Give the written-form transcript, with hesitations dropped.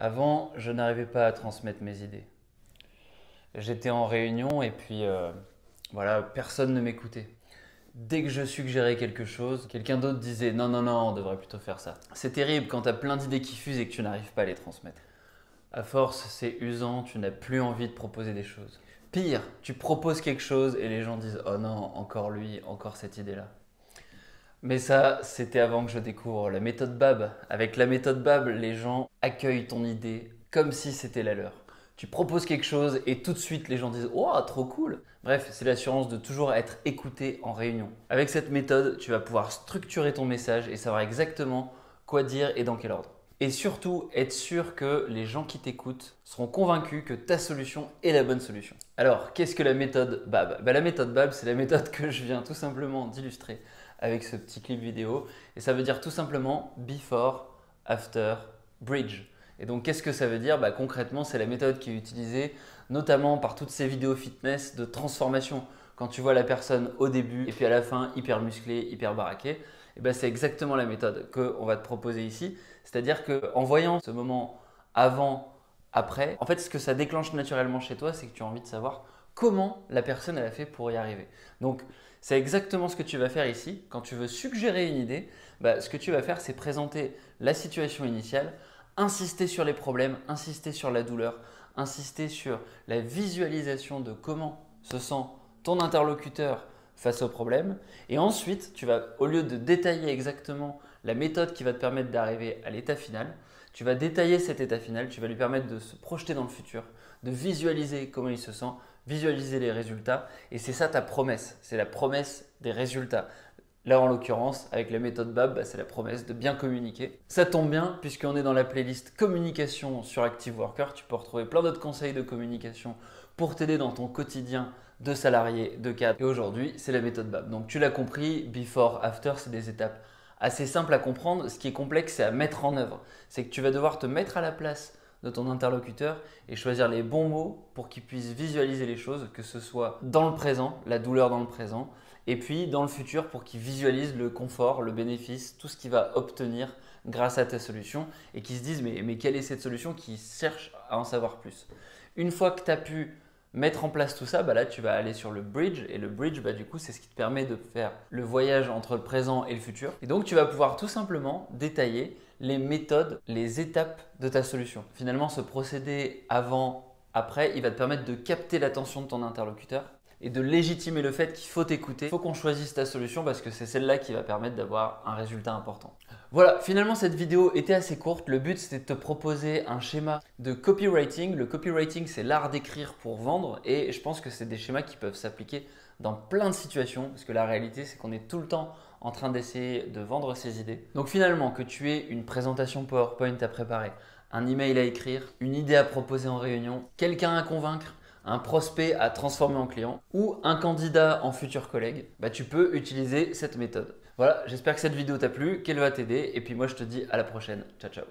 Avant, je n'arrivais pas à transmettre mes idées. J'étais en réunion et puis voilà, personne ne m'écoutait. Dès que je suggérais quelque chose, quelqu'un d'autre disait non, non, non, on devrait plutôt faire ça. C'est terrible quand tu as plein d'idées qui fusent et que tu n'arrives pas à les transmettre. À force, c'est usant, tu n'as plus envie de proposer des choses. Pire, tu proposes quelque chose et les gens disent oh non, encore lui, encore cette idée-là. Mais ça, c'était avant que je découvre la méthode BAB. Avec la méthode BAB, les gens accueillent ton idée comme si c'était la leur. Tu proposes quelque chose et tout de suite les gens disent « Oh, trop cool !» Bref, c'est l'assurance de toujours être écouté en réunion. Avec cette méthode, tu vas pouvoir structurer ton message et savoir exactement quoi dire et dans quel ordre. Et surtout, être sûr que les gens qui t'écoutent seront convaincus que ta solution est la bonne solution. Alors, qu'est-ce que la méthode BAB? La méthode BAB, c'est la méthode que je viens tout simplement d'illustrer avec ce petit clip vidéo. Et ça veut dire tout simplement Before, After, Bridge. Et donc, qu'est-ce que ça veut dire? Concrètement, c'est la méthode qui est utilisée notamment par toutes ces vidéos fitness de transformation. Quand tu vois la personne au début et puis à la fin hyper musclée, hyper baraquée, c'est exactement la méthode qu'on va te proposer ici. C'est-à-dire qu'en voyant ce moment avant, après, en fait, ce que ça déclenche naturellement chez toi, c'est que tu as envie de savoir comment la personne elle a fait pour y arriver. Donc, c'est exactement ce que tu vas faire ici. Quand tu veux suggérer une idée, ce que tu vas faire, c'est présenter la situation initiale, insister sur les problèmes, insister sur la douleur, insister sur la visualisation de comment se sent ton interlocuteur face au problème. Et ensuite, tu vas, au lieu de détailler exactement la méthode qui va te permettre d'arriver à l'état final, tu vas détailler cet état final, tu vas lui permettre de se projeter dans le futur, de visualiser comment il se sent, visualiser les résultats. Et c'est ça ta promesse, c'est la promesse des résultats. Là, en l'occurrence, avec la méthode BAB, c'est la promesse de bien communiquer. Ça tombe bien, puisqu'on est dans la playlist communication sur Active Worker. Tu peux retrouver plein d'autres conseils de communication pour t'aider dans ton quotidien de salarié, de cadre. Et aujourd'hui, c'est la méthode BAB. Donc, tu l'as compris, Before, After, c'est des étapes assez simples à comprendre. Ce qui est complexe, c'est à mettre en œuvre. C'est que tu vas devoir te mettre à la place de ton interlocuteur et choisir les bons mots pour qu'il puisse visualiser les choses, que ce soit dans le présent, la douleur dans le présent, et puis dans le futur pour qu'il visualise le confort, le bénéfice, tout ce qu'il va obtenir grâce à ta solution et qu'il se dise mais quelle est cette solution, qu'il cherche à en savoir plus. Une fois que tu as pu mettre en place tout ça, là tu vas aller sur le bridge et le bridge du coup c'est ce qui te permet de faire le voyage entre le présent et le futur. Et donc tu vas pouvoir tout simplement détailler les méthodes, les étapes de ta solution. Finalement, ce procédé avant, après, il va te permettre de capter l'attention de ton interlocuteur et de légitimer le fait qu'il faut t'écouter. Il faut qu'on choisisse ta solution parce que c'est celle-là qui va permettre d'avoir un résultat important. Voilà, finalement cette vidéo était assez courte. Le but c'était de te proposer un schéma de copywriting. Le copywriting c'est l'art d'écrire pour vendre et je pense que c'est des schémas qui peuvent s'appliquer dans plein de situations parce que la réalité c'est qu'on est tout le temps en train d'essayer de vendre ses idées. Donc finalement que tu aies une présentation PowerPoint à préparer, un email à écrire, une idée à proposer en réunion, quelqu'un à convaincre, un prospect à transformer en client ou un candidat en futur collègue, tu peux utiliser cette méthode. Voilà, j'espère que cette vidéo t'a plu, qu'elle va t'aider et puis moi je te dis à la prochaine. Ciao, ciao.